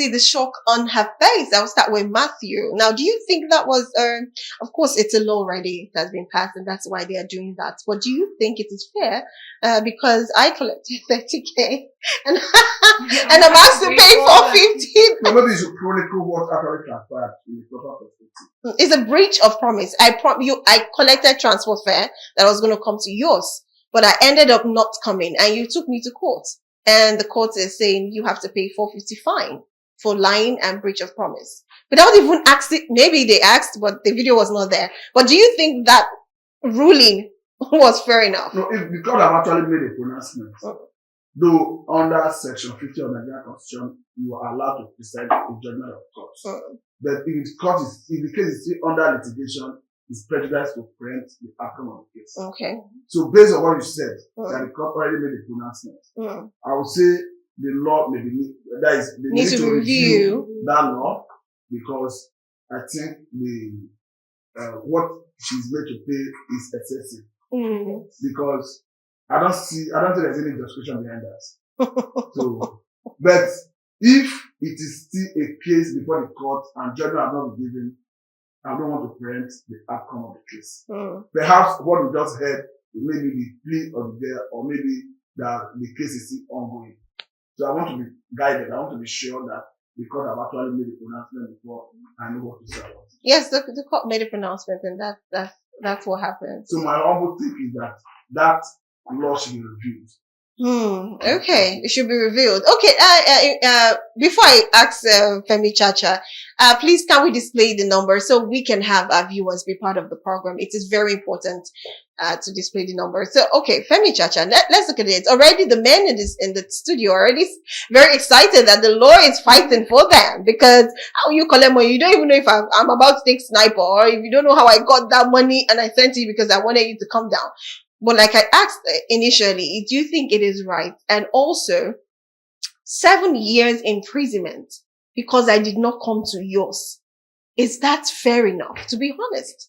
see the shock on her face. I'll start with Matthew. Now, do you think that was, of course, it's a law already that has been passed, and that's why they are doing that. But do you think it is fair? Because I collected 30K and, and I'm asked to pay 450. No, maybe you should chronicle what actually transpired in the proper perspective. It's a breach of promise. I collected transport fare that I was going to come to yours, but I ended up not coming, and you took me to court. And the court is saying you have to pay 450 fine for lying and breach of promise. Without even asking, maybe they asked, but the video was not there. But do you think that ruling was fair enough? No, if the court have actually made a pronouncement, though under Section 50 of the Nigerian Constitution, you are allowed to preside a judgment of court. But if the case is still under litigation, it's prejudice to preempt the outcome of the case. Okay. So based on what you said, that the court already made a pronouncement, I would say the law may be, that is, they need to review that law, because I think what she's made to pay is excessive. Because I don't think there's any justification behind that. So, but if it is still a case before the court and judgment has not been given, I don't want to preempt the outcome of the case. Perhaps what we just heard, maybe the plea of the day, or maybe that the case is still ongoing. So I want to be guided. I want to be sure that the court have actually made a pronouncement before I know what to say about it. Yes, the court made a pronouncement, and that's what happened. So my humble tip is that law should be reviewed. Okay, it should be revealed. Okay, before I ask Femi Chacha, please can we display the number so we can have our viewers be part of the program? It is very important to display the number. So, okay, Femi Chacha, let's look at it. Already the men in the studio are already very excited that the law is fighting for them, because how you collect money, you don't even know if I'm about to take sniper, or if you don't know how I got that money and I sent it because I wanted you to come down. But like I asked initially, do you think it is right? And also, 7 years imprisonment because I did not come to yours. Is that fair enough, to be honest?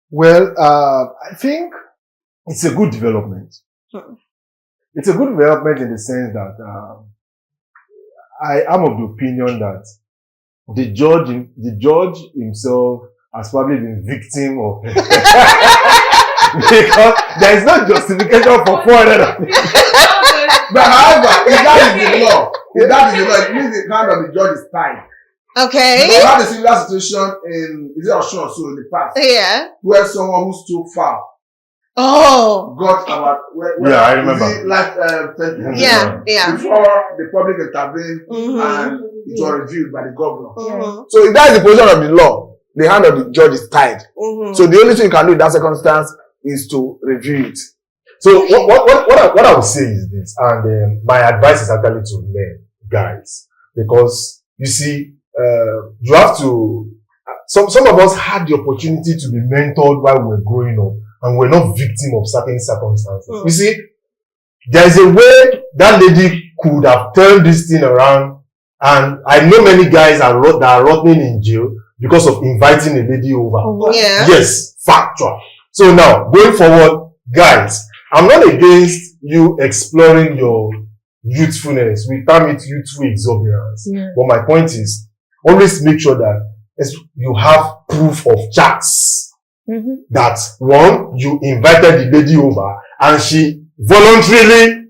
Well, I think it's a good development. It's a good development in the sense that I am of the opinion that the judge himself has probably been victim of because there is no justification for 400. But however, if that is the law, it means the hand of the judge is tied. Okay. We had a similar situation is it Osun or so in the past? Yeah. Where someone who stole foul got about, I remember. Before the public intervened and it was reviewed by the governor. So if that is the position of the law, the hand of the judge is tied. So the only thing you can do in that circumstance is to review it. So what I would say is this, and my advice is actually to men, guys, because you see, you have to. Some of us had the opportunity to be mentored while we were growing up, and we're not victim of certain circumstances. You see, there's a way that lady could have turned this thing around, and I know many guys that are rotting in jail because of inviting a lady over. Yeah. Yes, factual. So now, going forward, guys, I'm not against you exploring your youthfulness. We term it youthful exuberance. But my point is, always make sure that you have proof of chats. That one, you invited the lady over and she voluntarily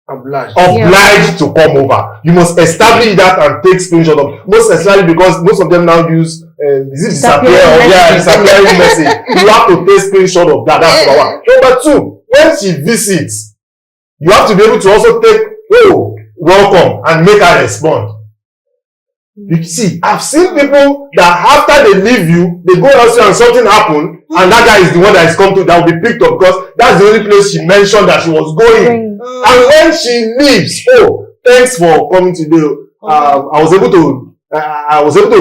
obliged to come over. You must establish that and take screenshot of, most especially because most of them now use disappearing message. You have to take screenshot of that. That's number one. Number two, when she visits, you have to be able to also take, welcome, and make her respond. You see, I've seen people that after they leave you, they go elsewhere and something happened, and that guy is the one that is come to, that will be picked up because that's the only place she mentioned that she was going. And when she leaves, thanks for coming today. I was able to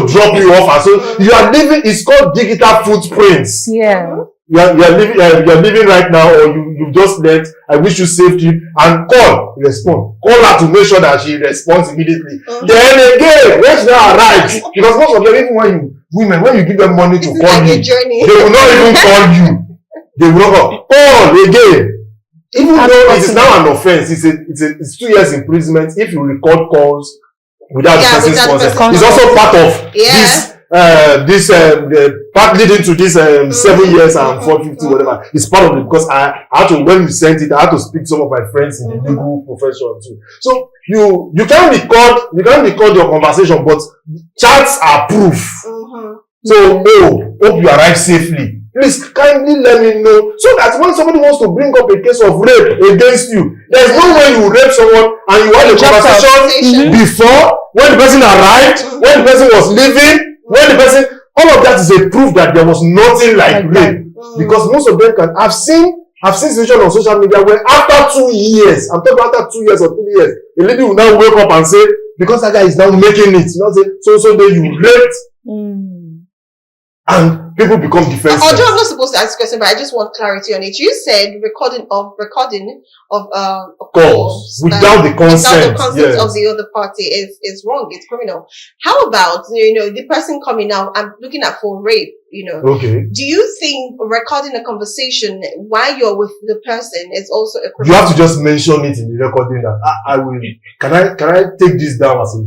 drop you off, and so you are living. It's called digital footprints. Yeah. You're living right now, or you've just left. I wish you safety, and respond. Call her to make sure that she responds immediately. Then again, when she now arrives, because most of them, even when you give them money to call you, they will not even call you. They will not call again. Even though it is now an offense, it's 2 years imprisonment if you record calls without the person's consent. It's also part of this part leading to this 7 years and 450 whatever. It's part of it because I had to, when you sent it, I had to speak to some of my friends in the legal profession too. So you can't record your conversation, but chats are proof. So hope you arrive safely. Please kindly let me know so that when somebody wants to bring up a case of rape against you, there's no way you rape someone and you had a conversation before, when the person arrived, when the person was leaving, all of that is a proof that there was nothing like rape. Because most of them I've seen situations on social media where after 2 years, I'm talking after 2 years or 3 years, a lady will now wake up and say, because that guy is now making it, you know, say, so then you raped. And people become defensive. Although I'm not supposed to ask a question, but I just want clarity on it. You said recording of calls without the consent of the other party is wrong. It's criminal. How about the person coming out and looking at for rape? Okay. Do you think recording a conversation while you're with the person is also a criminal? You have to just mention it in the recording that I will. Can I take this down as a?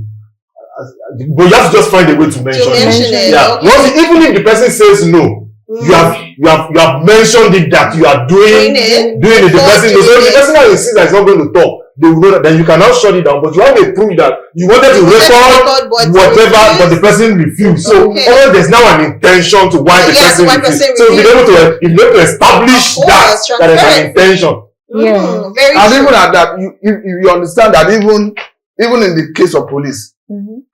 But you have to just find a way to mention it. Yeah. Okay. Even if the person says no, you have mentioned it that you are doing it. The person knows. So if the person now insists that it's not going to talk, they will know that. Then you cannot shut it down. But you have to prove that you wanted to record whatever, but the person refused. So there's now an intention to why the person refused. So if you're able to establish that is an intention. Very and even at that, you understand that even in the case of police.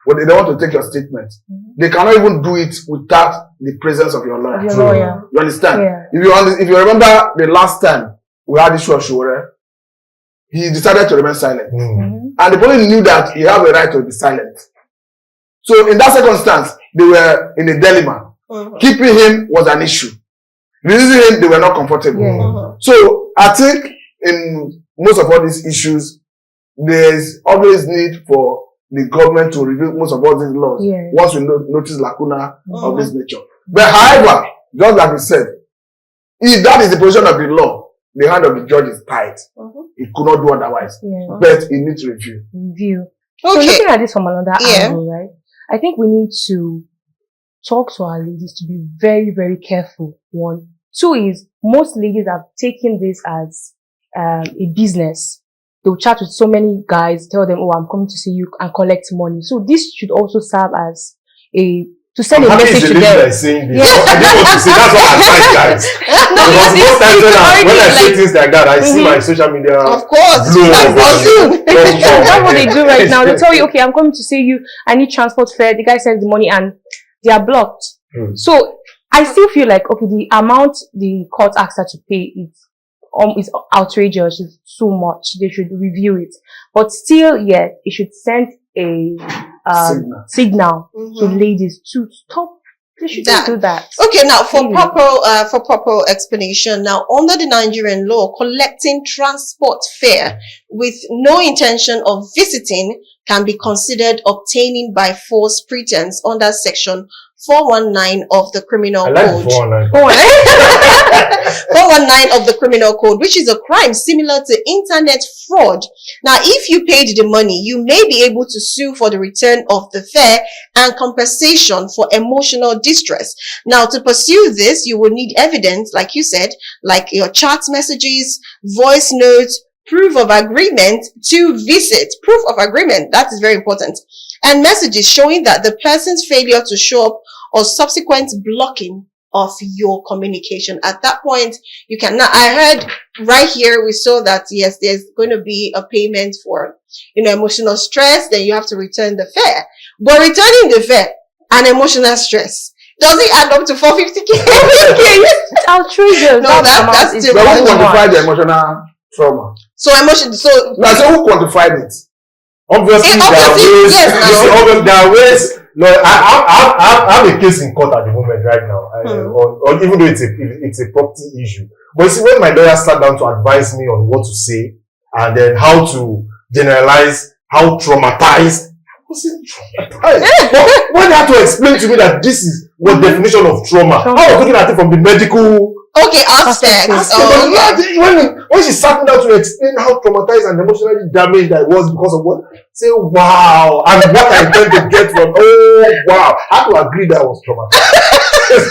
When they don't want to take your statement, they cannot even do it without the presence of your lawyer. You understand? Yeah. If you remember the last time we had issue of Shore, he decided to remain silent. And the police knew that he had a right to be silent. So in that circumstance, they were in a dilemma. Keeping him was an issue. Releasing him, they were not comfortable. So I think in most of all these issues, there's always need for the government to review most of all these laws once we notice lacuna of this nature. But however, just like we said, if that is the position of the law, the hand of the judge is tied. He could not do otherwise. But he needs review. So looking at this from another angle, right? I think we need to talk to our ladies to be very, very careful. 1. 2 is most ladies have taken this as a business. They'll chat with so many guys, tell them, I'm coming to see you and collect money. So this should also serve as to send a message to them. I didn't want to say that's what I advise guys. Because most times when I say things like that, I see my social media. Of course. That's what they do right now. They tell you, okay, I'm coming to see you. I need transport fare. The guy sends the money and they are blocked. So I still feel like, okay, the amount the court asks her to pay is outrageous. It's so much. They should review it. But still, it should send a signal to ladies to stop. They shouldn't do that. Okay, now for proper explanation. Now, under the Nigerian law, collecting transport fare with no intention of visiting can be considered obtaining by false pretense under section 419 of the Criminal Code. 419 of the Criminal Code, which is a crime similar to internet fraud. Now, if you paid the money, you may be able to sue for the return of the fare and compensation for emotional distress. Now, to pursue this, you will need evidence, like you said, like your chat messages, voice notes, proof of agreement to visit. Proof of agreement, that is very important. And messages showing that the person's failure to show up or subsequent blocking of your communication. At that point, you cannot. I heard right here, we saw that, yes, there's going to be a payment for, emotional stress. Then you have to return the fare. But returning the fare and emotional stress, does it add up to 450K? It's outrageous. No, that's the wrong one. Who quantified the emotional trauma? So who quantified it? Obviously, there are ways. No, I have a case in court at the moment right now, or even though it's a property issue. But you see, when my lawyer sat down to advise me on what to say and then how to generalize how traumatized, I wasn't traumatized. But when they had to explain to me that this is what definition of trauma, I was looking at it from the medical Okay, aspects. Oh, When she sat me down to explain how traumatized and emotionally damaged I was because of what, say wow, and what I intend to get from, oh wow, I have to agree that I was traumatized.